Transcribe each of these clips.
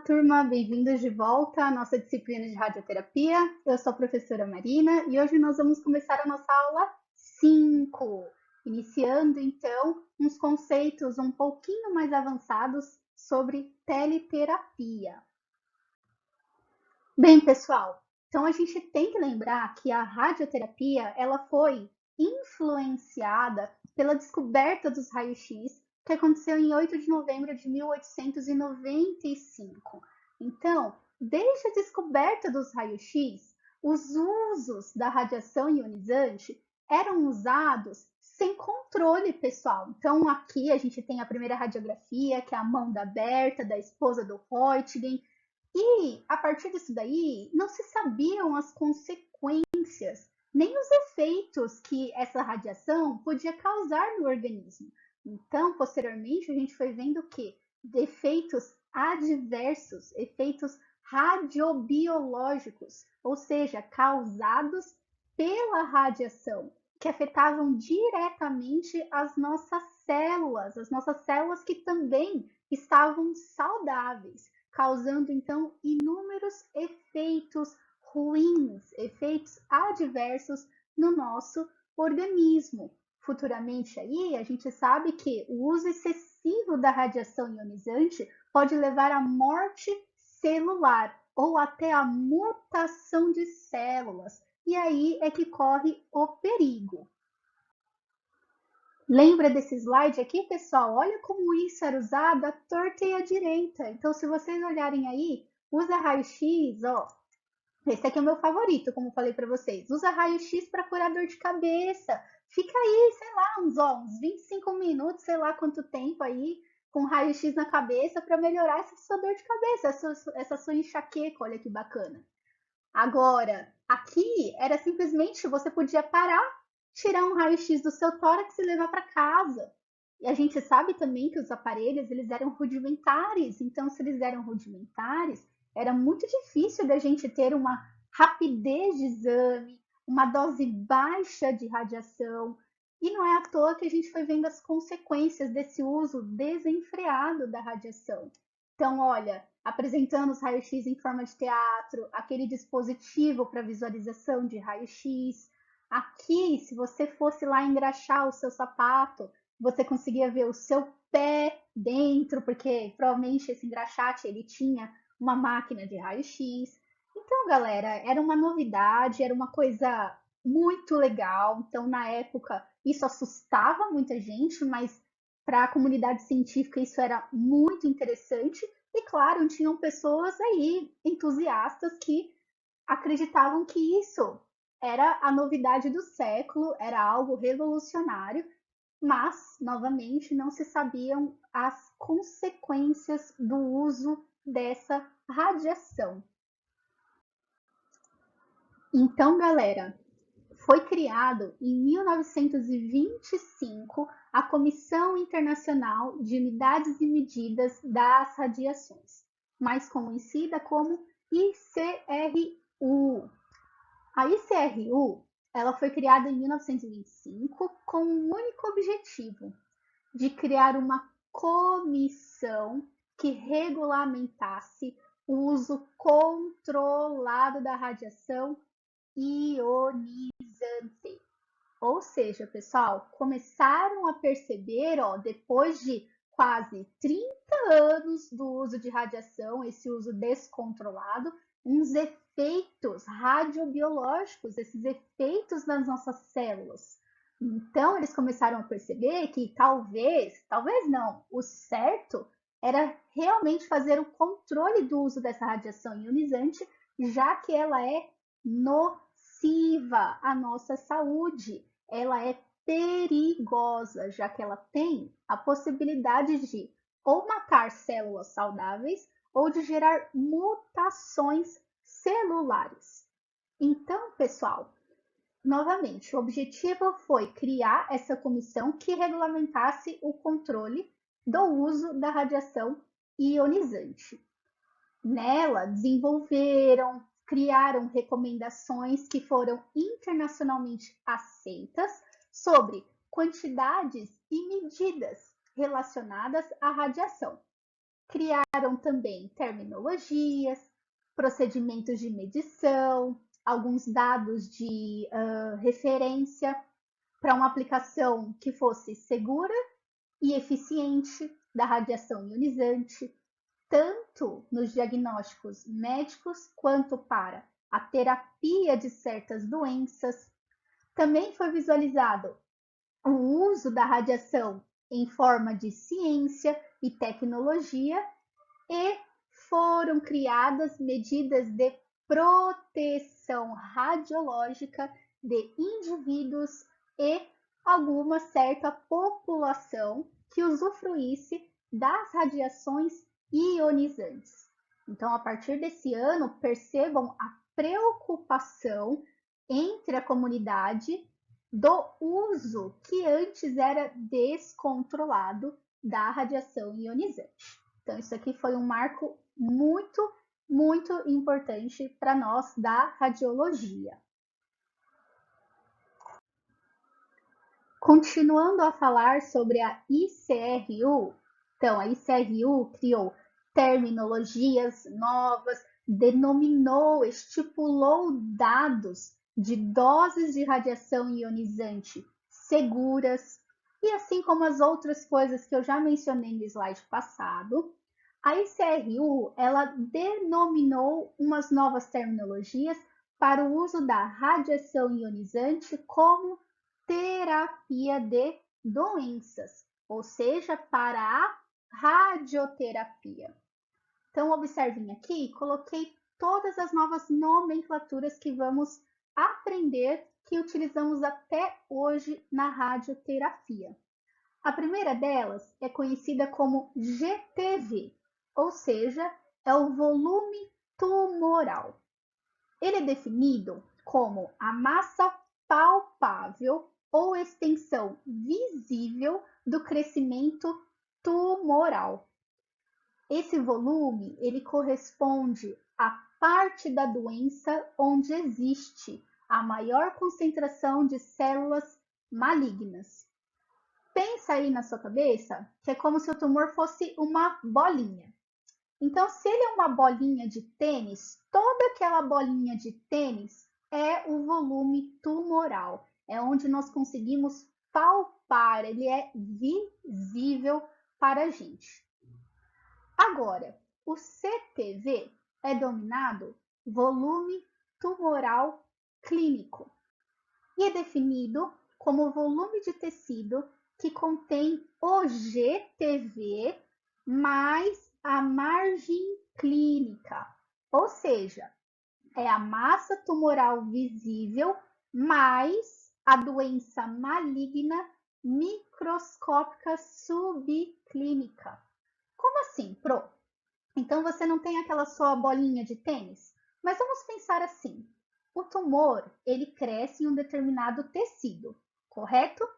turma, bem-vindos de volta à nossa disciplina de radioterapia. Eu sou a professora Marina e hoje nós vamos começar a nossa aula 5, iniciando então uns conceitos um pouquinho mais avançados sobre teleterapia. Bem, pessoal, então a gente tem que lembrar que a radioterapia ela foi influenciada pela descoberta dos raios-x que aconteceu em 8 de novembro de 1895. Então, desde a descoberta dos raios-x, os usos da radiação ionizante eram usados sem controle pessoal. Então, aqui a gente tem a primeira radiografia, que é a mão da Berta, da esposa do Röntgen, e a partir disso daí, não se sabiam as consequências, nem os efeitos que essa radiação podia causar no organismo. Então, posteriormente, a gente foi vendo que efeitos adversos, efeitos radiobiológicos, ou seja, causados pela radiação, que afetavam diretamente as nossas células que também estavam saudáveis, causando então inúmeros efeitos ruins, efeitos adversos no nosso organismo. Futuramente aí, a gente sabe que o uso excessivo da radiação ionizante pode levar à morte celular ou até à mutação de células. E aí é que corre o perigo. Lembra desse slide aqui, pessoal? Olha como isso era usado à torta e à direita. Então, se vocês olharem aí, usa raio-x, ó. Esse aqui é o meu favorito, como falei para vocês. Usa raio-x para curar dor de cabeça. Fica aí, sei lá, uns 25 minutos, sei lá quanto tempo aí, com raio-x na cabeça para melhorar essa sua dor de cabeça, essa sua enxaqueca, olha que bacana. Agora, aqui era simplesmente você podia parar, tirar um raio-x do seu tórax e levar para casa. E a gente sabe também que os aparelhos eles eram rudimentares, então se eles eram rudimentares, era muito difícil da gente ter uma rapidez de exame, uma dose baixa de radiação. E não é à toa que a gente foi vendo as consequências desse uso desenfreado da radiação. Então, olha, apresentando os raios-x em forma de teatro, aquele dispositivo para visualização de raio-x. Aqui, se você fosse lá engraxar o seu sapato, você conseguia ver o seu pé dentro, porque provavelmente esse engraxate ele tinha uma máquina de raio-x. Então, galera, era uma novidade, era uma coisa muito legal. Então, na época, isso assustava muita gente, mas para a comunidade científica isso era muito interessante. E claro, tinham pessoas aí, entusiastas, que acreditavam que isso era a novidade do século, era algo revolucionário, mas, novamente, não se sabiam as consequências do uso dessa radiação. Então, galera, foi criado em 1925 a Comissão Internacional de Unidades e Medidas das Radiações, mais conhecida como ICRU. A ICRU ela foi criada em 1925 com um único objetivo, de criar uma comissão que regulamentasse o uso controlado da radiação ionizante. Ou seja, pessoal, começaram a perceber, ó, depois de quase 30 anos do uso de radiação, esse uso descontrolado, uns efeitos radiobiológicos, esses efeitos nas nossas células. Então, eles começaram a perceber que talvez não, o certo era realmente fazer o controle do uso dessa radiação ionizante, já que ela é nociva à nossa saúde. Ela é perigosa, já que ela tem a possibilidade de ou matar células saudáveis ou de gerar mutações celulares. Então, pessoal, novamente, o objetivo foi criar essa comissão que regulamentasse o controle do uso da radiação ionizante. Nela, criaram recomendações que foram internacionalmente aceitas sobre quantidades e medidas relacionadas à radiação. Criaram também terminologias, procedimentos de medição, alguns dados de referência para uma aplicação que fosse segura e eficiente da radiação ionizante, tanto nos diagnósticos médicos quanto para a terapia de certas doenças. Também foi visualizado o uso da radiação em forma de ciência e tecnologia e foram criadas medidas de proteção radiológica de indivíduos e alguma certa população que usufruísse das radiações ionizantes. Então, a partir desse ano, percebam a preocupação entre a comunidade do uso que antes era descontrolado da radiação ionizante. Então, isso aqui foi um marco muito, muito importante para nós da radiologia. Continuando a falar sobre a ICRU, então a ICRU criou terminologias novas, denominou, estipulou dados de doses de radiação ionizante seguras, e assim como as outras coisas que eu já mencionei no slide passado, a ICRU ela denominou umas novas terminologias para o uso da radiação ionizante como terapia de doenças, ou seja, para a radioterapia. Então, observem aqui, coloquei todas as novas nomenclaturas que vamos aprender, que utilizamos até hoje na radioterapia. A primeira delas é conhecida como GTV, ou seja, é o volume tumoral. Ele é definido como a massa palpável ou extensão visível do crescimento tumoral. Esse volume, ele corresponde à parte da doença onde existe a maior concentração de células malignas. Pensa aí na sua cabeça que é como se o tumor fosse uma bolinha. Então, se ele é uma bolinha de tênis, toda aquela bolinha de tênis é o volume tumoral. É onde nós conseguimos palpar, ele é visível para a gente. Agora, o CTV é denominado volume tumoral clínico e é definido como volume de tecido que contém o GTV mais a margem clínica, ou seja, é a massa tumoral visível mais a doença maligna microscópica subclínica. Como assim, Pro? Então você não tem aquela sua bolinha de tênis? Mas vamos pensar assim: o tumor ele cresce em um determinado tecido, correto?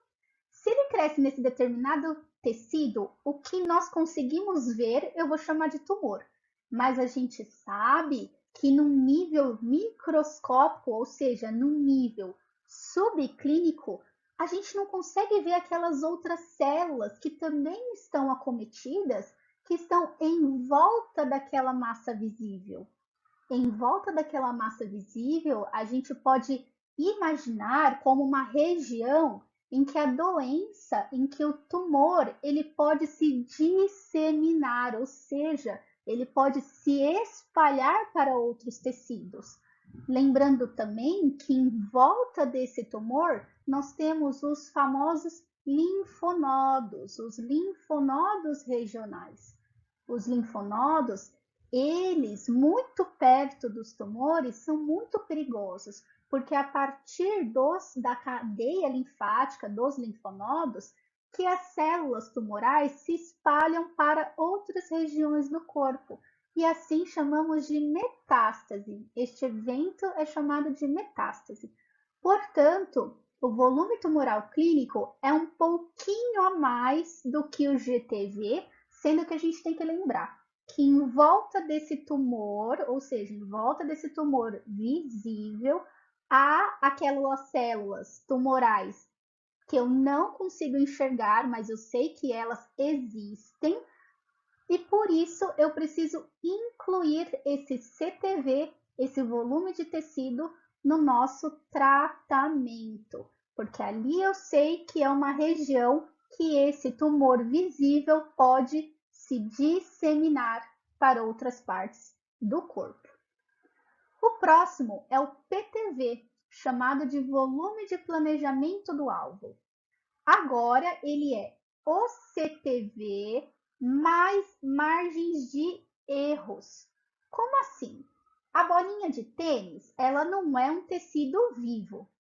Se ele cresce nesse determinado tecido, o que nós conseguimos ver, eu vou chamar de tumor. Mas a gente sabe que num nível microscópico, ou seja, num nível subclínico, a gente não consegue ver aquelas outras células que também estão acometidas, que estão em volta daquela massa visível. Em volta daquela massa visível, a gente pode imaginar como uma região em que a doença, em que o tumor, ele pode se disseminar, ou seja, ele pode se espalhar para outros tecidos. Lembrando também que em volta desse tumor, nós temos os famosos linfonodos, os linfonodos regionais. Os linfonodos, eles, muito perto dos tumores, são muito perigosos, porque a partir da cadeia linfática, dos linfonodos, que as células tumorais se espalham para outras regiões do corpo, e assim chamamos de metástase. Este evento é chamado de metástase. Portanto, o volume tumoral clínico é um pouquinho a mais do que o GTV, sendo que a gente tem que lembrar que em volta desse tumor, ou seja, em volta desse tumor visível, há aquelas células tumorais que eu não consigo enxergar, mas eu sei que elas existem, E por isso eu preciso incluir esse CTV, esse volume de tecido, no nosso tratamento, porque ali eu sei que é uma região que esse tumor visível pode se disseminar para outras partes do corpo. O próximo é o PTV, chamado de volume de planejamento do alvo. Agora ele é o CTV mais margens de erros. Como assim? A bolinha de tênis, ela não é um tecido vivo.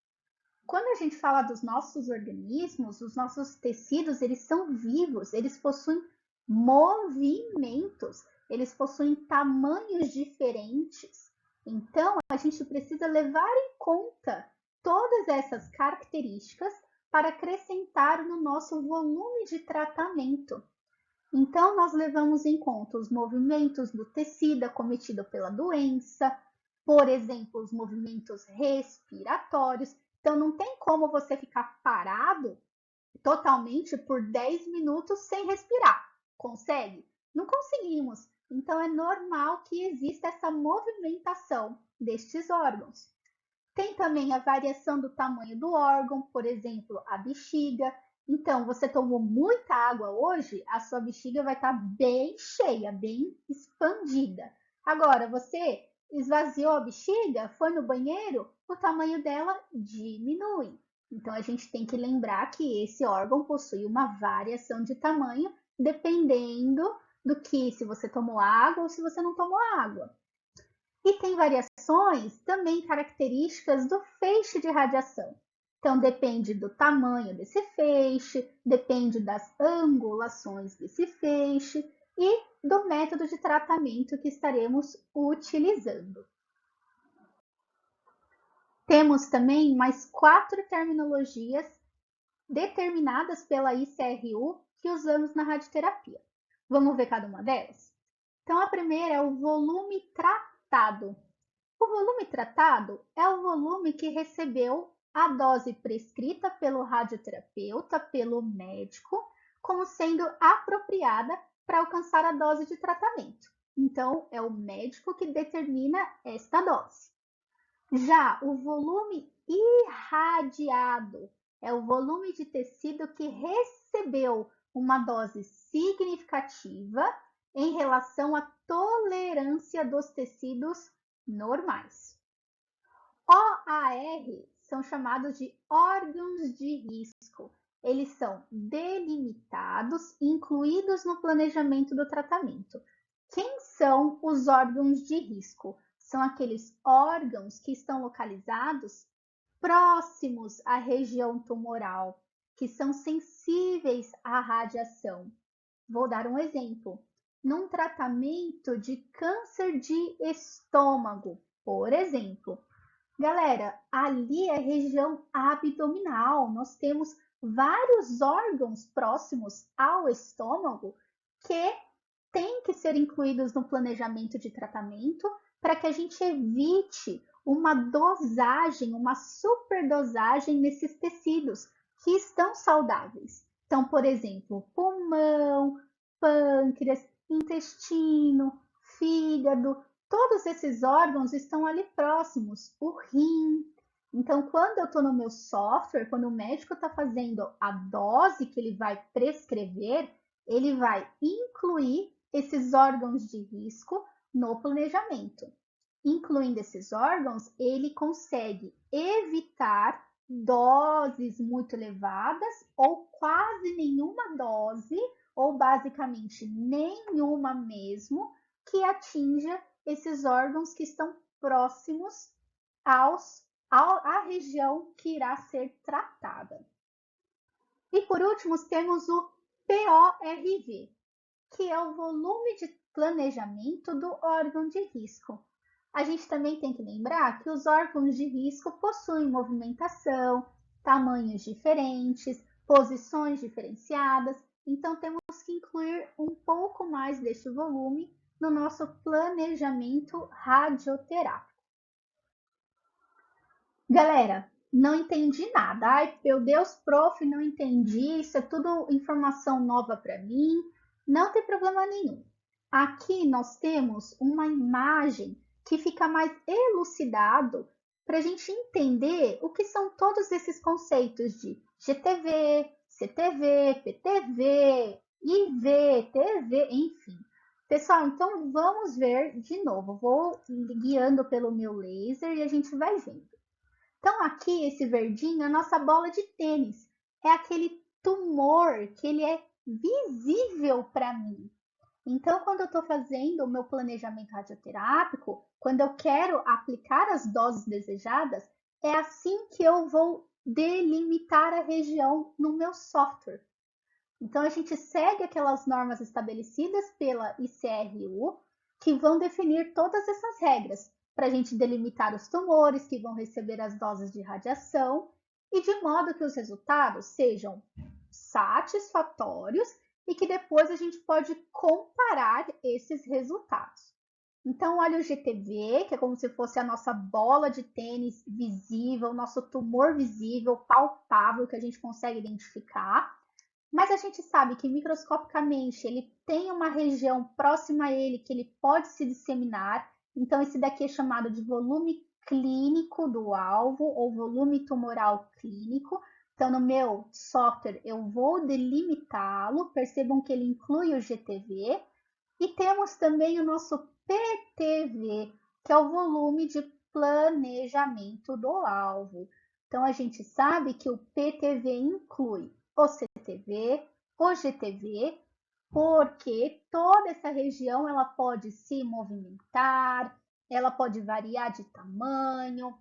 Quando a gente fala dos nossos organismos, os nossos tecidos, eles são vivos, eles possuem movimentos, eles possuem tamanhos diferentes. Então, a gente precisa levar em conta todas essas características para acrescentar no nosso volume de tratamento. Então, nós levamos em conta os movimentos do tecido acometido pela doença, por exemplo, os movimentos respiratórios. Então, não tem como você ficar parado totalmente por 10 minutos sem respirar. Consegue? Não conseguimos. Então, é normal que exista essa movimentação destes órgãos. Tem também a variação do tamanho do órgão, por exemplo, a bexiga. Então, você tomou muita água hoje, a sua bexiga vai estar bem cheia, bem expandida. Agora, você esvaziou a bexiga, foi no banheiro, o tamanho dela diminui. Então, a gente tem que lembrar que esse órgão possui uma variação de tamanho, dependendo do que, se você tomou água ou se você não tomou água. E tem variações também características do feixe de radiação. Então, depende do tamanho desse feixe, depende das angulações desse feixe e do método de tratamento que estaremos utilizando. Temos também mais 4 terminologias determinadas pela ICRU que usamos na radioterapia. Vamos ver cada uma delas? Então, a primeira é o volume tratado. O volume tratado é o volume que recebeu a dose prescrita pelo radioterapeuta, pelo médico, como sendo apropriada para alcançar a dose de tratamento. Então, é o médico que determina esta dose. Já o volume irradiado é o volume de tecido que recebeu uma dose significativa em relação à tolerância dos tecidos normais. OAR são chamados de órgãos de risco. Eles são delimitados e incluídos no planejamento do tratamento. Quem são os órgãos de risco? São aqueles órgãos que estão localizados próximos à região tumoral, que são sensíveis à radiação. Vou dar um exemplo. Num tratamento de câncer de estômago, por exemplo. Galera, ali é região abdominal. Nós temos vários órgãos próximos ao estômago que têm que ser incluídos no planejamento de tratamento para que a gente evite uma dosagem, uma superdosagem nesses tecidos que estão saudáveis. Então, por exemplo, pulmão, pâncreas, intestino, fígado, todos esses órgãos estão ali próximos, o rim. Então, quando eu estou no meu software, quando o médico está fazendo a dose que ele vai prescrever, ele vai incluir esses órgãos de risco no planejamento. Incluindo esses órgãos, ele consegue evitar doses muito elevadas ou quase nenhuma dose, ou basicamente nenhuma mesmo, que atinja esses órgãos que estão próximos à região que irá ser tratada. E por último, temos o PORV, que é o volume de planejamento do órgão de risco. A gente também tem que lembrar que os órgãos de risco possuem movimentação, tamanhos diferentes, posições diferenciadas, então temos que incluir um pouco mais deste volume no nosso planejamento radioterápico. Galera, não entendi nada. Ai, meu Deus, prof, não entendi. Isso é tudo informação nova para mim. Não tem problema nenhum. aqui nós temos uma imagem que fica mais elucidado para a gente entender o que são todos esses conceitos de GTV, CTV, PTV, IV, TV, enfim. Pessoal, então vamos ver de novo. Vou guiando pelo meu laser e a gente vai vendo. Então aqui esse verdinho é a nossa bola de tênis. É aquele tumor que ele é visível para mim. Então, quando eu estou fazendo o meu planejamento radioterápico, quando eu quero aplicar as doses desejadas, é assim que eu vou delimitar a região no meu software. Então, a gente segue aquelas normas estabelecidas pela ICRU, que vão definir todas essas regras, para a gente delimitar os tumores que vão receber as doses de radiação, e de modo que os resultados sejam satisfatórios e que depois a gente pode comparar esses resultados. Então, olha o GTV, que é como se fosse a nossa bola de tênis visível, nosso tumor visível, palpável, que a gente consegue identificar. Mas a gente sabe que microscopicamente ele tem uma região próxima a ele que ele pode se disseminar. Então, esse daqui é chamado de volume clínico do alvo ou volume tumoral clínico. Então, no meu software, eu vou delimitá-lo. Percebam que ele inclui o GTV. E temos também o nosso PTV, que é o volume de planejamento do alvo. Então, a gente sabe que o PTV inclui o CTV, o GTV, porque toda essa região ela pode se movimentar, ela pode variar de tamanho,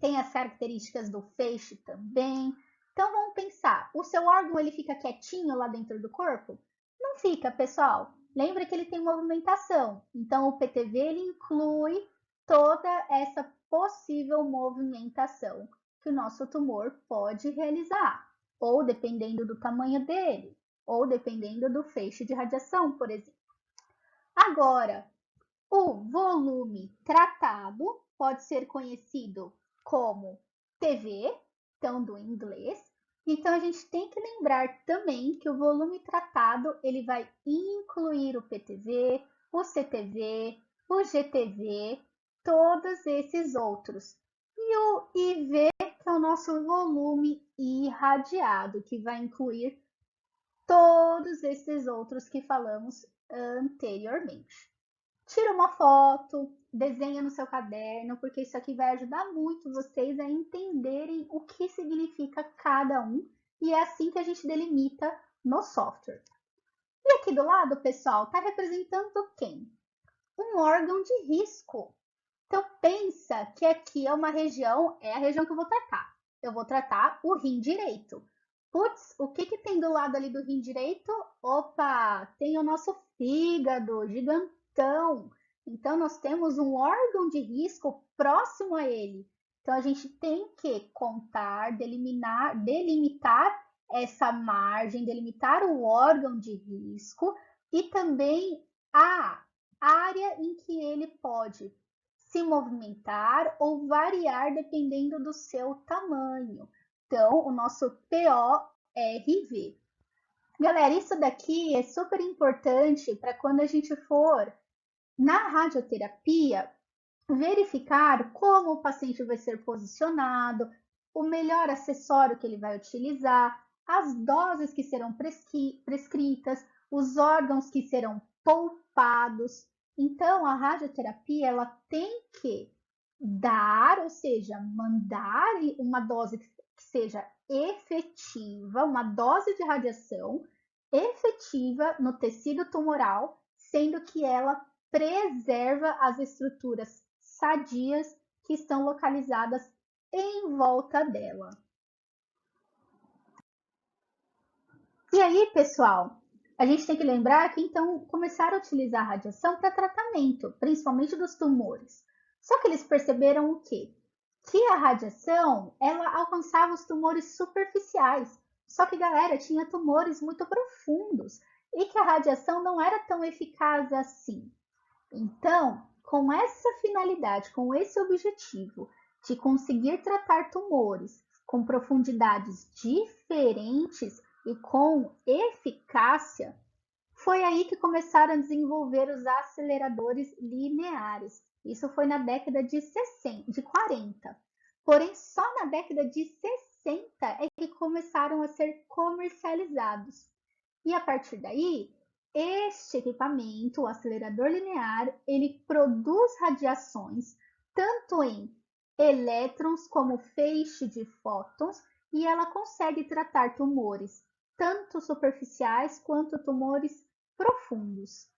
tem as características do feixe também. Então vamos pensar, o seu órgão ele fica quietinho lá dentro do corpo? Não fica, pessoal. Lembra que ele tem movimentação. Então o PTV ele inclui toda essa possível movimentação que o nosso tumor pode realizar, ou dependendo do tamanho dele, ou dependendo do feixe de radiação, por exemplo. Agora, o volume tratado pode ser conhecido como TV, então do inglês. Então a gente tem que lembrar também que o volume tratado ele vai incluir o PTV, o CTV, o GTV, todos esses outros. E o IV, que é o nosso volume irradiado, que vai incluir todos esses outros que falamos anteriormente. Tira uma foto, desenha no seu caderno, porque isso aqui vai ajudar muito vocês a entenderem o que significa cada um, e é assim que a gente delimita no software. E aqui do lado, pessoal, está representando quem? Um órgão de risco. Então pensa que aqui é uma região, é a região que eu vou tratar. Eu vou tratar o rim direito. Putz, o que tem do lado ali do rim direito? Opa, tem o nosso fígado gigantão. Então nós temos um órgão de risco próximo a ele. Então a gente tem que contar, delimitar essa margem, delimitar o órgão de risco e também a área em que ele pode se movimentar ou variar dependendo do seu tamanho. Então, o nosso PORV. Galera, isso daqui é super importante para quando a gente for na radioterapia verificar como o paciente vai ser posicionado, o melhor acessório que ele vai utilizar, as doses que serão prescritas, os órgãos que serão poupados. Então, a radioterapia ela tem que dar, ou seja, mandar uma dose que seja efetiva, uma dose de radiação efetiva no tecido tumoral, sendo que ela preserva as estruturas sadias que estão localizadas em volta dela. E aí, pessoal, a gente tem que lembrar que então começaram a utilizar a radiação para tratamento, principalmente dos tumores. Só que eles perceberam o quê? Que a radiação, ela alcançava os tumores superficiais. Só que, galera, tinha tumores muito profundos e que a radiação não era tão eficaz assim. Então, com essa finalidade, com esse objetivo de conseguir tratar tumores com profundidades diferentes e com eficácia, Foi aí que começaram a desenvolver os aceleradores lineares. Isso foi na década de 40. Porém, só na década de 60 é que começaram a ser comercializados. E a partir daí, este equipamento, o acelerador linear, ele produz radiações tanto em elétrons como feixe de fótons e ela consegue tratar tumores tanto superficiais quanto tumores profundos.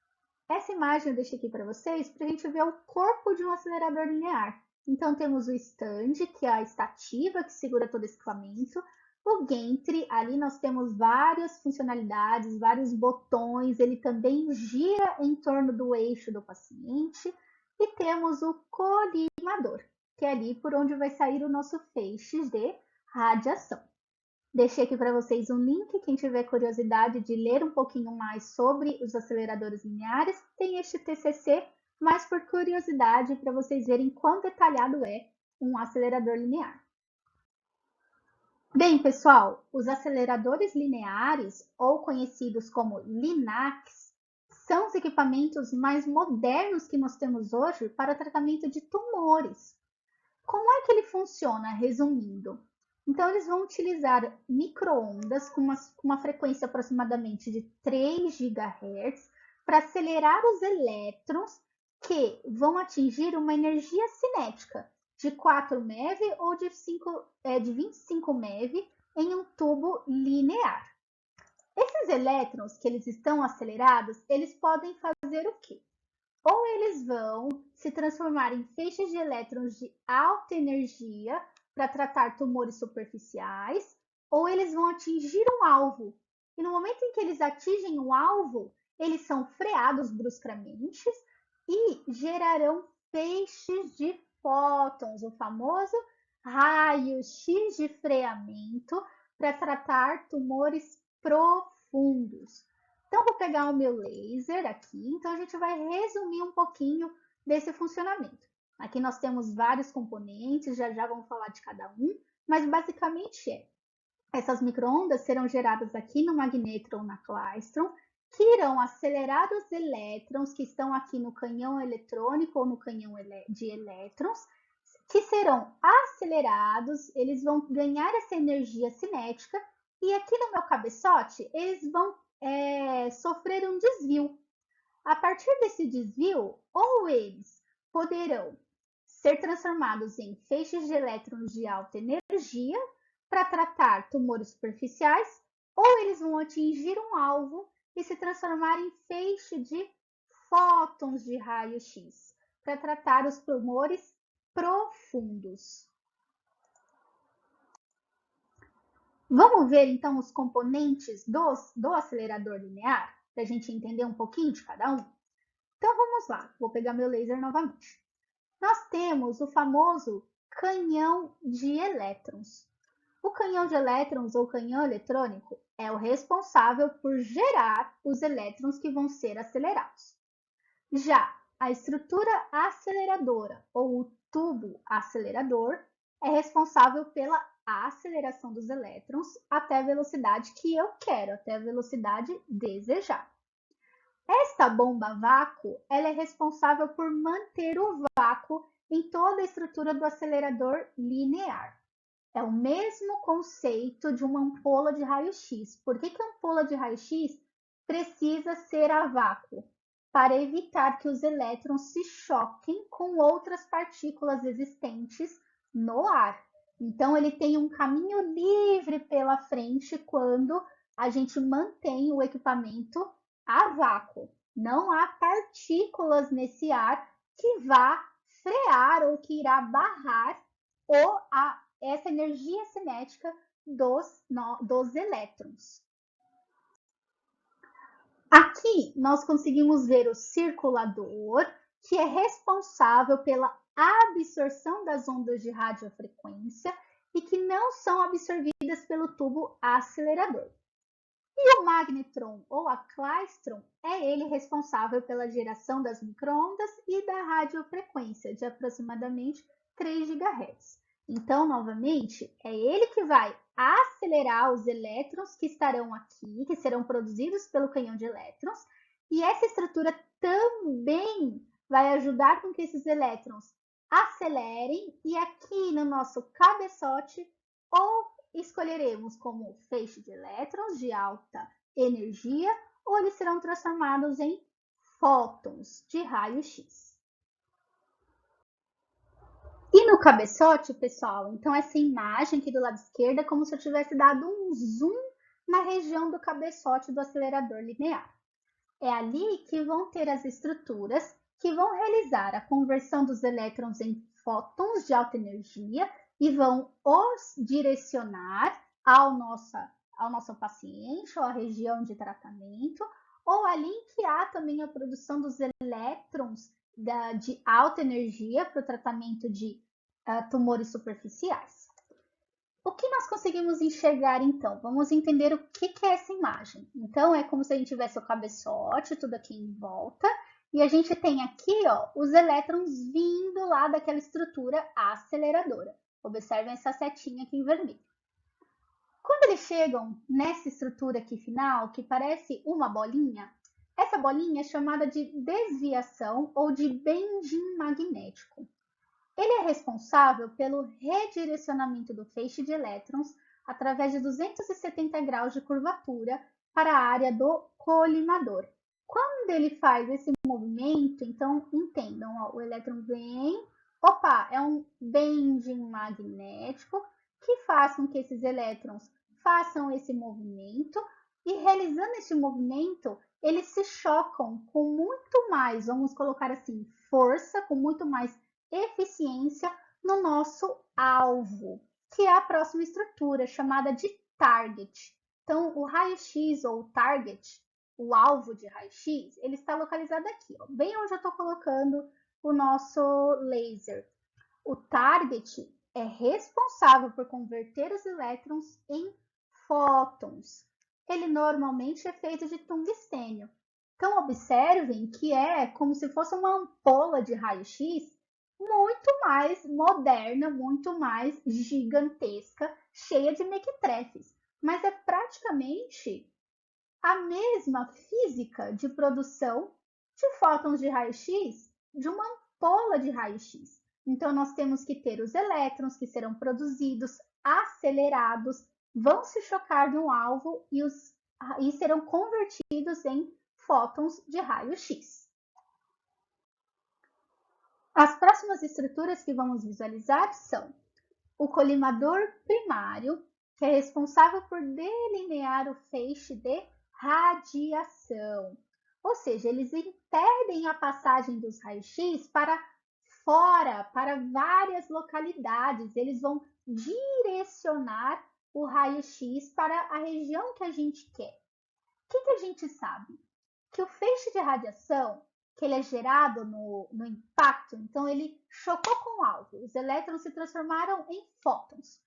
Essa imagem eu deixei aqui para vocês para a gente ver o corpo de um acelerador linear. Então temos o stand, que é a estativa que segura todo esse equipamento. O gantry, ali nós temos várias funcionalidades, vários botões, ele também gira em torno do eixo do paciente. E temos o colimador, que é ali por onde vai sair o nosso feixe de radiação. Deixei aqui para vocês um link, quem tiver curiosidade de ler um pouquinho mais sobre os aceleradores lineares, tem este TCC, mas por curiosidade, para vocês verem quão detalhado é um acelerador linear. Bem, pessoal, os aceleradores lineares, ou conhecidos como LINACs, são os equipamentos mais modernos que nós temos hoje para tratamento de tumores. Como é que ele funciona, resumindo? Então, eles vão utilizar micro-ondas com uma frequência aproximadamente de 3 GHz para acelerar os elétrons que vão atingir uma energia cinética de 4 MeV ou de 25 MeV em um tubo linear. Esses elétrons que eles estão acelerados, eles podem fazer o quê? Ou eles vão se transformar em feixes de elétrons de alta energia para tratar tumores superficiais, ou eles vão atingir um alvo. E no momento em que eles atingem o alvo, eles são freados bruscamente e gerarão feixes de fótons, o famoso raio-x de freamento para tratar tumores profundos. Então, vou pegar o meu laser aqui. Então, a gente vai resumir um pouquinho desse funcionamento. Aqui nós temos vários componentes, já já vamos falar de cada um, mas basicamente essas micro-ondas serão geradas aqui no magnetron, na klystron, que irão acelerar os elétrons que estão aqui no canhão eletrônico ou no canhão de elétrons, que serão acelerados, eles vão ganhar essa energia cinética e aqui no meu cabeçote eles vão sofrer um desvio. A partir desse desvio, ou eles poderão ser transformados em feixes de elétrons de alta energia para tratar tumores superficiais, ou eles vão atingir um alvo e se transformar em feixe de fótons de raio-x para tratar os tumores profundos. Vamos ver então os componentes do acelerador linear, para a gente entender um pouquinho de cada um? Então vamos lá, vou pegar meu laser novamente. Nós temos o famoso canhão de elétrons. O canhão de elétrons ou canhão eletrônico é o responsável por gerar os elétrons que vão ser acelerados. Já a estrutura aceleradora ou o tubo acelerador é responsável pela aceleração dos elétrons até a velocidade que eu quero, até a velocidade desejada. Esta bomba a vácuo, ela é responsável por manter o vácuo em toda a estrutura do acelerador linear. É o mesmo conceito de uma ampola de raio-x. Por que a ampola de raio-x precisa ser a vácuo? Para evitar que os elétrons se choquem com outras partículas existentes no ar. Então, ele tem um caminho livre pela frente quando a gente mantém o equipamento a vácuo. Não há partículas nesse ar que vá frear ou que irá barrar essa energia cinética dos elétrons. Aqui nós conseguimos ver o circulador, que é responsável pela absorção das ondas de radiofrequência e que não são absorvidas pelo tubo acelerador. E o magnetron ou a klystron é ele responsável pela geração das micro-ondas e da radiofrequência de aproximadamente 3 GHz. Então, novamente, é ele que vai acelerar os elétrons que estarão aqui, que serão produzidos pelo canhão de elétrons, E essa estrutura também vai ajudar com que esses elétrons acelerem, e aqui no nosso cabeçote, ou escolheremos como feixe de elétrons de alta energia, ou eles serão transformados em fótons de raio-x. E no cabeçote, pessoal, então essa imagem aqui do lado esquerdo é como se eu tivesse dado um zoom na região do cabeçote do acelerador linear. É ali que vão ter as estruturas que vão realizar a conversão dos elétrons em fótons de alta energia e vão os direcionar ao nosso paciente ou à região de tratamento, ou ali que há também a produção dos elétrons de alta energia para o tratamento de tumores superficiais. O que nós conseguimos enxergar então? Vamos entender o que é essa imagem. Então, é como se a gente tivesse o cabeçote, tudo aqui em volta, e a gente tem aqui os elétrons vindo lá daquela estrutura aceleradora. Observem essa setinha aqui em vermelho. Quando eles chegam nessa estrutura aqui final, que parece uma bolinha, essa bolinha é chamada de desviação ou de bending magnético. Ele é responsável pelo redirecionamento do feixe de elétrons através de 270 graus de curvatura para a área do colimador. Quando ele faz esse movimento, então entendam, o elétron vem, é um bending magnético que faz com que esses elétrons façam esse movimento, e realizando esse movimento, eles se chocam com muito mais, vamos colocar assim, força, com muito mais eficiência no nosso alvo, que é a próxima estrutura, chamada de target. Então, o raio-x ou target, o alvo de raio-x, ele está localizado aqui, bem onde eu estou colocando o nosso laser. O target é responsável por converter os elétrons em fótons. Ele normalmente é feito de tungstênio. Então, observem que é como se fosse uma ampola de raio-x muito mais moderna, muito mais gigantesca, cheia de mequetrefes. Mas é praticamente a mesma física de produção de fótons de raio-x de uma ampola de raio-x. Então, nós temos que ter os elétrons que serão produzidos, acelerados, vão se chocar no alvo e serão convertidos em fótons de raio-x. As próximas estruturas que vamos visualizar são o colimador primário, que é responsável por delinear o feixe de radiação. Ou seja, eles impedem a passagem dos raios-x para fora, para várias localidades. Eles vão direcionar o raio-x para a região que a gente quer. O que a gente sabe? Que o feixe de radiação, que ele é gerado no impacto, então ele chocou com o alvo, os elétrons se transformaram em fótons.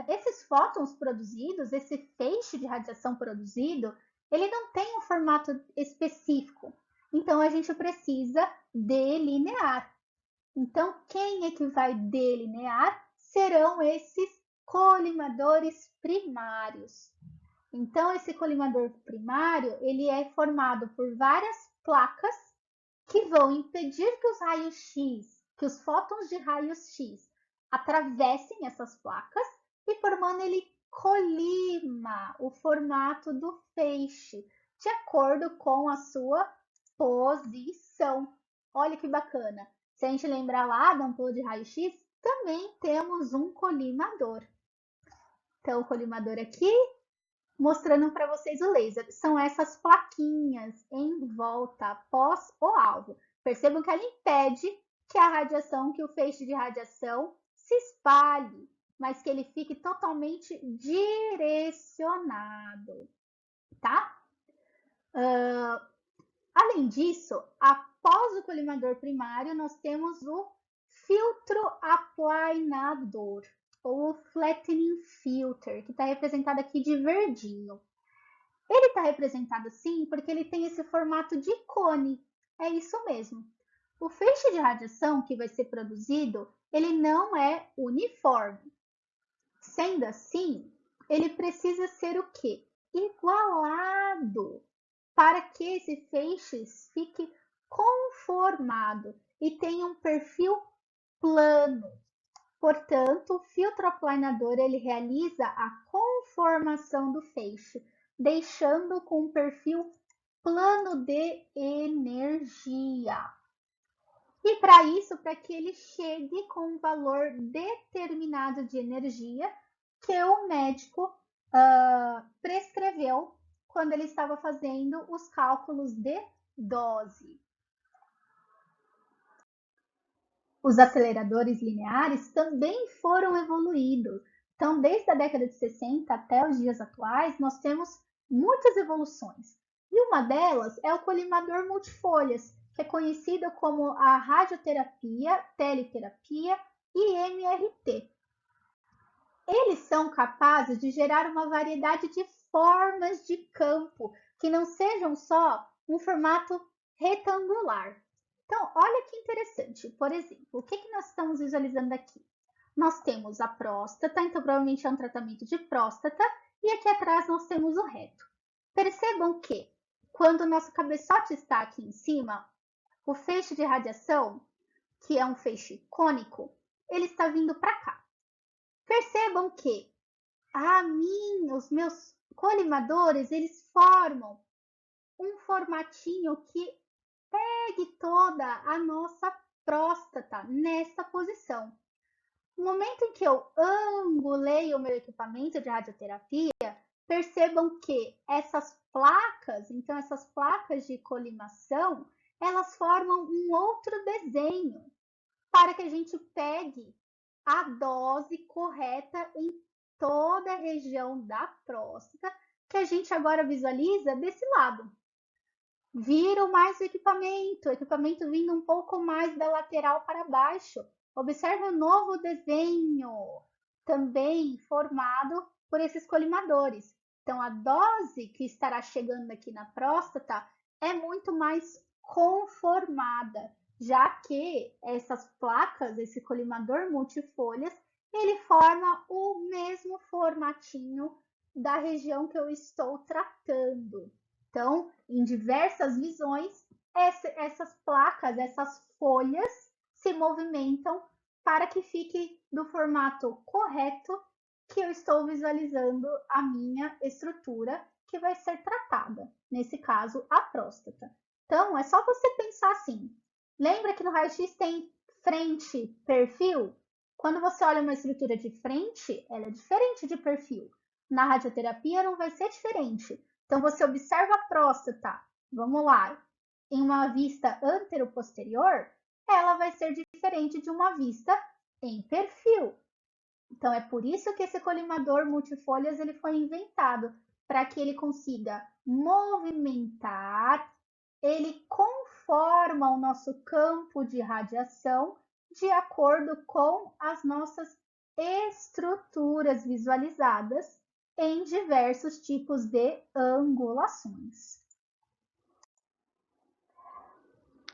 Esses fótons produzidos, esse feixe de radiação produzido, ele não tem um formato específico. Então, a gente precisa delinear. Então, quem é que vai delinear? Serão esses colimadores primários. Então, esse colimador primário, ele é formado por várias placas que vão impedir que os raios-x, que os fótons de raios-x atravessem essas placas, e formando ele colima o formato do feixe, de acordo com a sua posição. Olha que bacana. Se a gente lembrar lá da ampola de raio-x, também temos um colimador. Então, o colimador aqui, mostrando para vocês o laser. São essas plaquinhas em volta após o alvo. Percebam que ela impede que a radiação, que o feixe de radiação se espalhe, mas que ele fique totalmente direcionado, tá? Além disso, após o colimador primário, nós temos o filtro aplanador, ou flattening filter, que está representado aqui de verdinho. Ele está representado assim porque ele tem esse formato de cone. É isso mesmo. O feixe de radiação que vai ser produzido, ele não é uniforme. Sendo assim, ele precisa ser o quê? Igualado. para que esse feixe fique conformado e tenha um perfil plano. Portanto, o filtro aplanador ele realiza a conformação do feixe, deixando com um perfil plano de energia. E para isso, para que ele chegue com um valor determinado de energia que o médico prescreveu quando ele estava fazendo os cálculos de dose. Os aceleradores lineares também foram evoluídos. Então, desde a década de 60 até os dias atuais, nós temos muitas evoluções. E uma delas é o colimador multifolhas, que é conhecido como a radioterapia, teleterapia e MRT. Eles são capazes de gerar uma variedade de formas de campo, que não sejam só um formato retangular. Então, olha que interessante. Por exemplo, o que nós estamos visualizando aqui? Nós temos a próstata, então provavelmente é um tratamento de próstata, e aqui atrás nós temos o reto. Percebam que, quando o nosso cabeçote está aqui em cima, o feixe de radiação, que é um feixe cônico, ele está vindo para cá. Percebam que os meus colimadores, eles formam um formatinho que pegue toda a nossa próstata nessa posição. No momento em que eu angulei o meu equipamento de radioterapia, percebam que essas placas, então essas placas de colimação, elas formam um outro desenho para que a gente pegue a dose correta em toda a região da próstata, que a gente agora visualiza desse lado. Viram mais o equipamento vindo um pouco mais da lateral para baixo. Observe o novo desenho, também formado por esses colimadores. Então, a dose que estará chegando aqui na próstata é muito mais conformada, já que essas placas, esse colimador multifolhas, ele forma o mesmo formatinho da região que eu estou tratando. Então, em diversas visões, essas placas, essas folhas se movimentam para que fique do formato correto que eu estou visualizando a minha estrutura que vai ser tratada, nesse caso, a próstata. Então, é só você pensar assim. Lembra que no raio-x tem frente, perfil? Quando você olha uma estrutura de frente, ela é diferente de perfil. Na radioterapia não vai ser diferente. Então, você observa a próstata, vamos lá, em uma vista antero-posterior, ela vai ser diferente de uma vista em perfil. Então, é por isso que esse colimador multifolhas ele foi inventado, para que ele consiga movimentar, ele conforma o nosso campo de radiação de acordo com as nossas estruturas visualizadas em diversos tipos de angulações.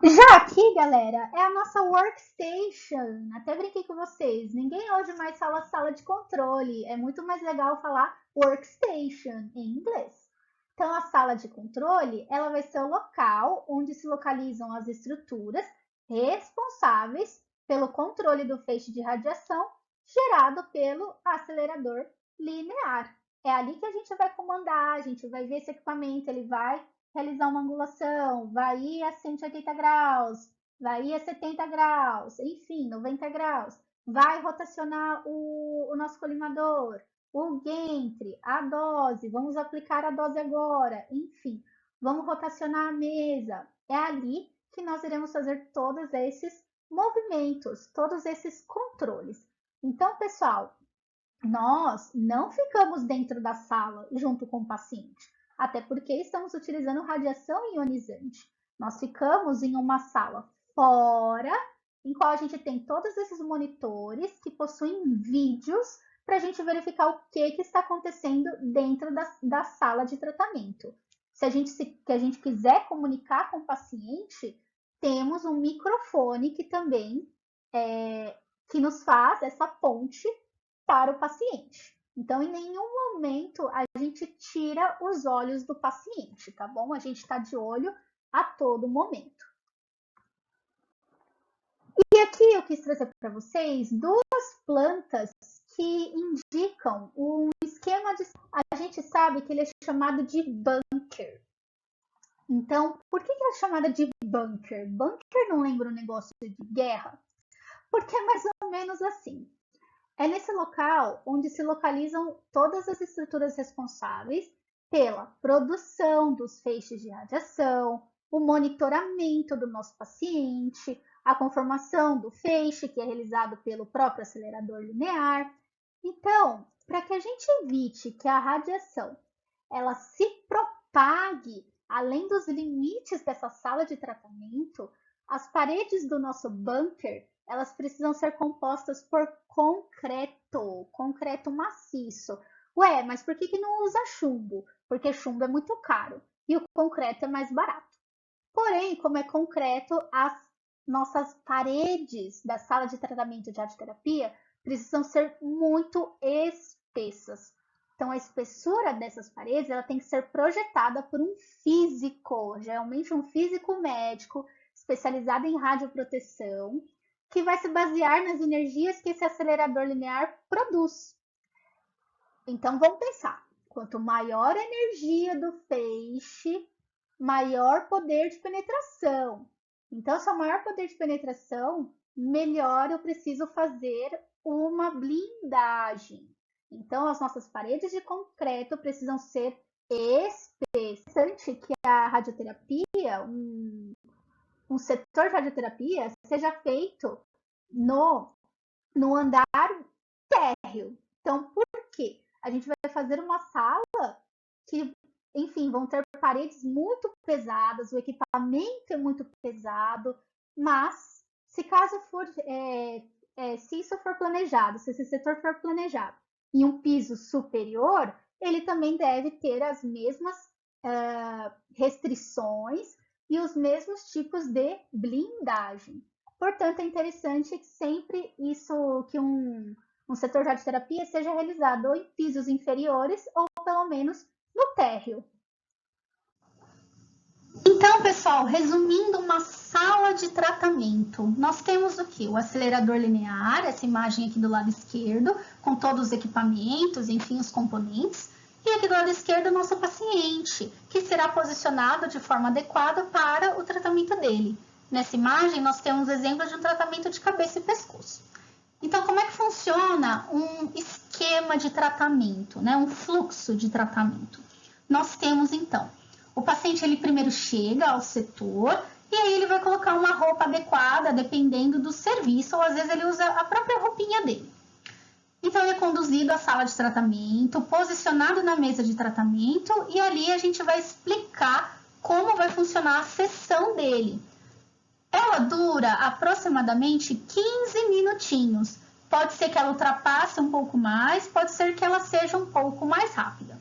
Já aqui, galera, é a nossa workstation. Até brinquei com vocês. Ninguém hoje mais fala sala de controle. É muito mais legal falar workstation em inglês. Então, a sala de controle, ela vai ser o local onde se localizam as estruturas responsáveis pelo controle do feixe de radiação gerado pelo acelerador linear. É ali que a gente vai comandar, a gente vai ver esse equipamento, ele vai realizar uma angulação, vai ir a 180 graus, vai ir a 70 graus, enfim, 90 graus, vai rotacionar o nosso colimador, o gantry, a dose, vamos aplicar a dose agora, enfim, vamos rotacionar a mesa. É ali que nós iremos fazer todos esses movimentos, todos esses controles. Então, pessoal, nós não ficamos dentro da sala junto com o paciente, até porque estamos utilizando radiação ionizante. Nós ficamos em uma sala fora, em qual a gente tem todos esses monitores que possuem vídeos para a gente verificar o que está acontecendo dentro da sala de tratamento. Se a gente quiser comunicar com o paciente, temos um microfone que também que nos faz essa ponte para o paciente. Então, em nenhum momento a gente tira os olhos do paciente, tá bom? A gente está de olho a todo momento. E aqui eu quis trazer para vocês duas plantas que indicam um esquema de. A gente sabe que ele é chamado de bunker. Então, por que é chamada de bunker? Bunker não lembra um negócio de guerra? Porque é mais ou menos assim. É nesse local onde se localizam todas as estruturas responsáveis pela produção dos feixes de radiação, o monitoramento do nosso paciente, a conformação do feixe, que é realizado pelo próprio acelerador linear. Então, para que a gente evite que a radiação ela se propague além dos limites dessa sala de tratamento, as paredes do nosso bunker elas precisam ser compostas por concreto maciço. Ué, mas por que não usa chumbo? Porque chumbo é muito caro e o concreto é mais barato. Porém, como é concreto, as nossas paredes da sala de tratamento de radioterapia precisam ser muito espessas. Então, a espessura dessas paredes ela tem que ser projetada por um físico, geralmente um físico médico especializado em radioproteção, que vai se basear nas energias que esse acelerador linear produz. Então, vamos pensar. Quanto maior a energia do feixe, maior poder de penetração. Então, se é o maior poder de penetração, melhor eu preciso fazer uma blindagem. Então, as nossas paredes de concreto precisam ser espessas. É interessante que a radioterapia, um setor de radioterapia, seja feito no andar térreo. Então, por quê? A gente vai fazer uma sala que, enfim, vão ter paredes muito pesadas, o equipamento é muito pesado, mas se caso for, se isso for planejado, se esse setor for planejado em um piso superior, ele também deve ter as mesmas restrições e os mesmos tipos de blindagem. Portanto, é interessante que sempre isso, que um setor de radioterapia seja realizado ou em pisos inferiores ou pelo menos no térreo. Então, pessoal, resumindo uma sala de tratamento, nós temos o que? O acelerador linear, essa imagem aqui do lado esquerdo, com todos os equipamentos, enfim, os componentes. E aqui do lado esquerdo, o nosso paciente, que será posicionado de forma adequada para o tratamento dele. Nessa imagem, nós temos exemplos de um tratamento de cabeça e pescoço. Então, como é que funciona um esquema de tratamento, né? Um fluxo de tratamento? Nós temos, então, o paciente ele primeiro chega ao setor e aí ele vai colocar uma roupa adequada, dependendo do serviço, ou às vezes ele usa a própria roupinha dele. Então, ele é conduzido à sala de tratamento, posicionado na mesa de tratamento e ali a gente vai explicar como vai funcionar a sessão dele. Ela dura aproximadamente 15 minutinhos. Pode ser que ela ultrapasse um pouco mais, pode ser que ela seja um pouco mais rápida.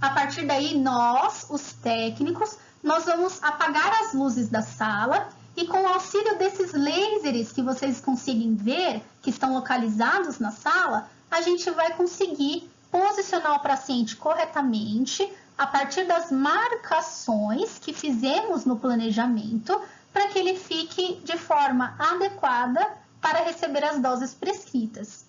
A partir daí, nós, os técnicos, nós vamos apagar as luzes da sala e com o auxílio desses lasers que vocês conseguem ver, que estão localizados na sala, a gente vai conseguir posicionar o paciente corretamente a partir das marcações que fizemos no planejamento, para que ele fique de forma adequada para receber as doses prescritas.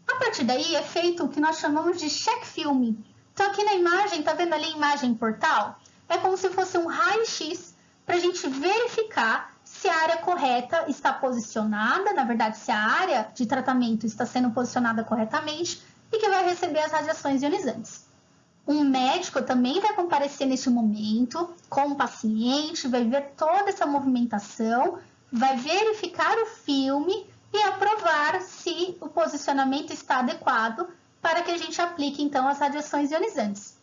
A partir daí é feito o que nós chamamos de check-film. Então aqui na imagem, tá vendo ali a imagem portal? É como se fosse um raio-x para a gente verificar se a área correta está posicionada, na verdade, se a área de tratamento está sendo posicionada corretamente e que vai receber as radiações ionizantes. Um médico também vai comparecer neste momento com o paciente, vai ver toda essa movimentação, vai verificar o filme e aprovar se o posicionamento está adequado para que a gente aplique, então, as radiações ionizantes.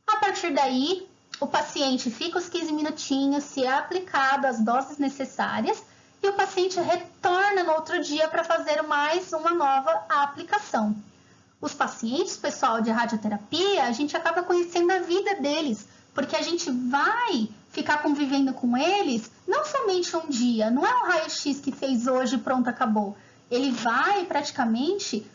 A partir daí, o paciente fica os 15 minutinhos, se é aplicado as doses necessárias, e o paciente retorna no outro dia para fazer mais uma nova aplicação. Os pacientes, pessoal, de radioterapia, a gente acaba conhecendo a vida deles, porque a gente vai ficar convivendo com eles não somente um dia, não é um raio-x que fez hoje e pronto, acabou. Ele vai praticamente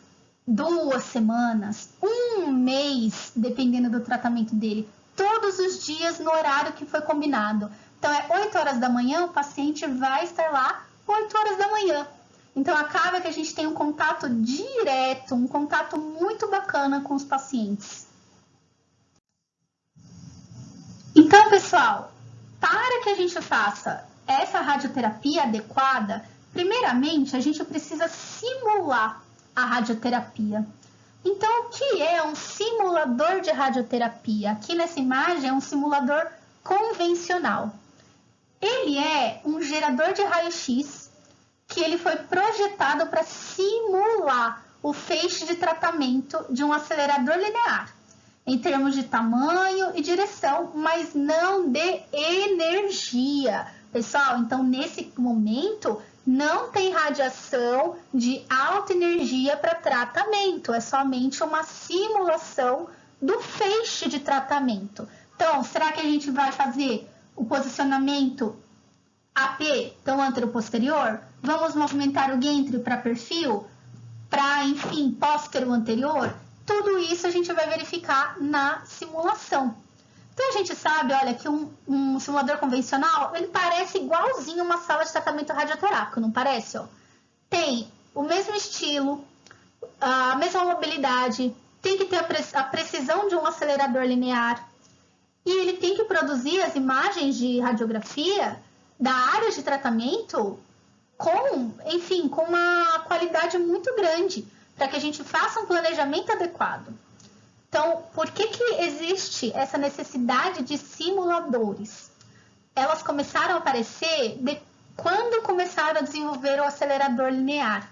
2 semanas, 1 mês, dependendo do tratamento dele, todos os dias no horário que foi combinado. Então, é 8 horas da manhã, o paciente vai estar lá 8 horas da manhã. Então, acaba que a gente tem um contato direto, um contato muito bacana com os pacientes. Então, pessoal, para que a gente faça essa radioterapia adequada, primeiramente, a gente precisa simular a radioterapia. Então, o que é um simulador de radioterapia? Aqui nessa imagem é um simulador convencional. Ele é um gerador de raio-x que ele foi projetado para simular o feixe de tratamento de um acelerador linear, em termos de tamanho e direção, mas não de energia. Pessoal, então nesse momento não tem radiação de alta energia para tratamento, é somente uma simulação do feixe de tratamento. Então, será que a gente vai fazer o posicionamento AP, então antero-posterior? Vamos movimentar o gantry para perfil? Para, enfim, póstero anterior? Tudo isso a gente vai verificar na simulação. Então, a gente sabe, olha, que um simulador convencional, ele parece igualzinho uma sala de tratamento radioterápico, não parece? Ó? Tem o mesmo estilo, a mesma mobilidade, tem que ter a precisão de um acelerador linear, e ele tem que produzir as imagens de radiografia da área de tratamento com, enfim, com uma qualidade muito grande, para que a gente faça um planejamento adequado. Então, por que existe essa necessidade de simuladores? Elas começaram a aparecer quando começaram a desenvolver o acelerador linear.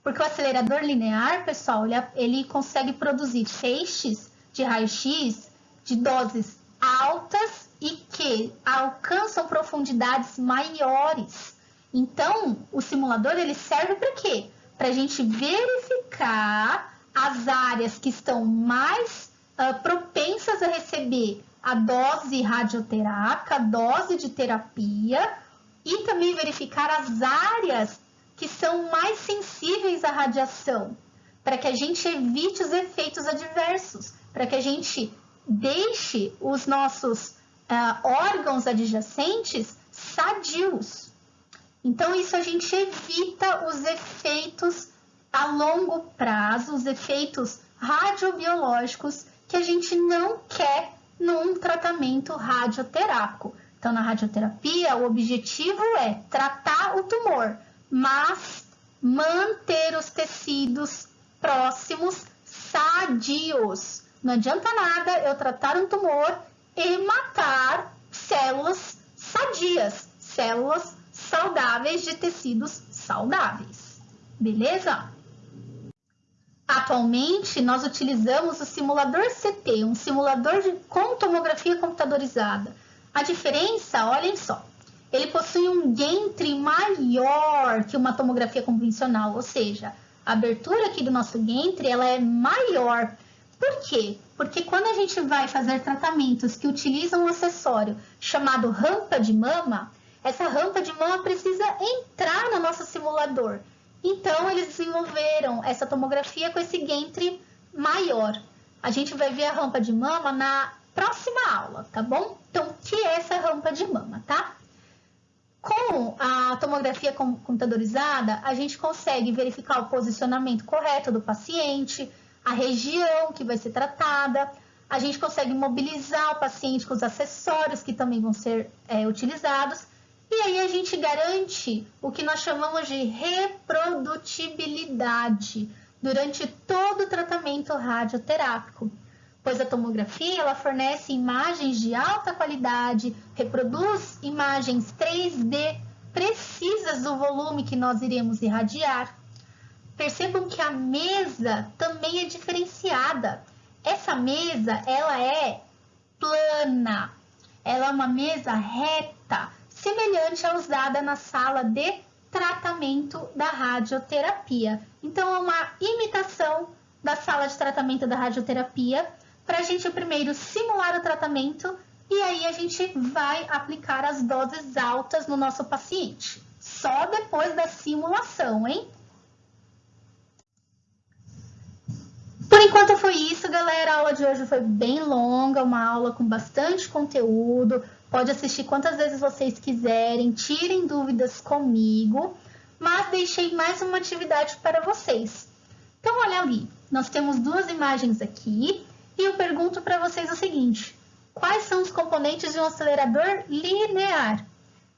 Porque o acelerador linear, pessoal, ele consegue produzir feixes de raio-x de doses altas e que alcançam profundidades maiores. Então, o simulador ele serve para quê? Para a gente verificar as áreas que estão mais propensas a receber a dose radioterápica, a dose de terapia, e também verificar as áreas que são mais sensíveis à radiação, para que a gente evite os efeitos adversos, para que a gente deixe os nossos órgãos adjacentes sadios. Então, isso a gente evita os efeitos a longo prazo, os efeitos radiobiológicos que a gente não quer num tratamento radioterápico. Então, na radioterapia, o objetivo é tratar o tumor, mas manter os tecidos próximos sadios. Não adianta nada eu tratar um tumor e matar células sadias, células saudáveis de tecidos saudáveis. Beleza? Atualmente, nós utilizamos o simulador CT, um simulador com tomografia computadorizada. A diferença, olhem só, ele possui um gantry maior que uma tomografia convencional, ou seja, a abertura aqui do nosso gantry ela é maior. Por quê? Porque quando a gente vai fazer tratamentos que utilizam um acessório chamado rampa de mama, essa rampa de mama precisa entrar no nosso simulador. Então, eles desenvolveram essa tomografia com esse gantry maior. A gente vai ver a rampa de mama na próxima aula, tá bom? Então, o que é essa rampa de mama, tá? Com a tomografia computadorizada, a gente consegue verificar o posicionamento correto do paciente, a região que vai ser tratada, a gente consegue mobilizar o paciente com os acessórios que também vão ser utilizados, e aí a gente garante o que nós chamamos de reprodutibilidade durante todo o tratamento radioterápico, pois a tomografia ela fornece imagens de alta qualidade, reproduz imagens 3D precisas do volume que nós iremos irradiar. Percebam que a mesa também é diferenciada. Essa mesa ela é plana, ela é uma mesa reta, semelhante à usada na sala de tratamento da radioterapia. Então, é uma imitação da sala de tratamento da radioterapia para a gente primeiro simular o tratamento e aí a gente vai aplicar as doses altas no nosso paciente. Só depois da simulação, hein? galera, a aula de hoje foi bem longa, uma aula com bastante conteúdo. Pode assistir quantas vezes vocês quiserem, tirem dúvidas comigo, mas deixei mais uma atividade para vocês. Então, olha ali, nós temos duas imagens aqui e eu pergunto para vocês o seguinte: quais são os componentes de um acelerador linear?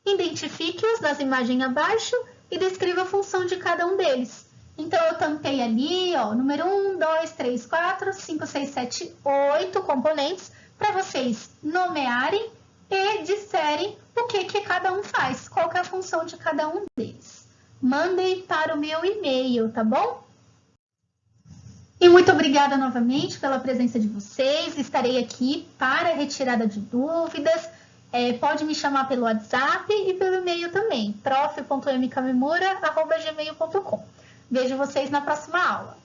Identifique-os nas imagens abaixo e descreva a função de cada um deles. Então, eu tampei ali, ó, número 1, 2, 3, 4, 5, 6, 7, 8 componentes para vocês nomearem e disserem o que cada um faz, qual que é a função de cada um deles. Mandem para o meu e-mail, tá bom? E muito obrigada novamente pela presença de vocês. Estarei aqui para retirada de dúvidas. Pode me chamar pelo WhatsApp e pelo e-mail também, prof.mkamimura@gmail.com. Vejo vocês na próxima aula.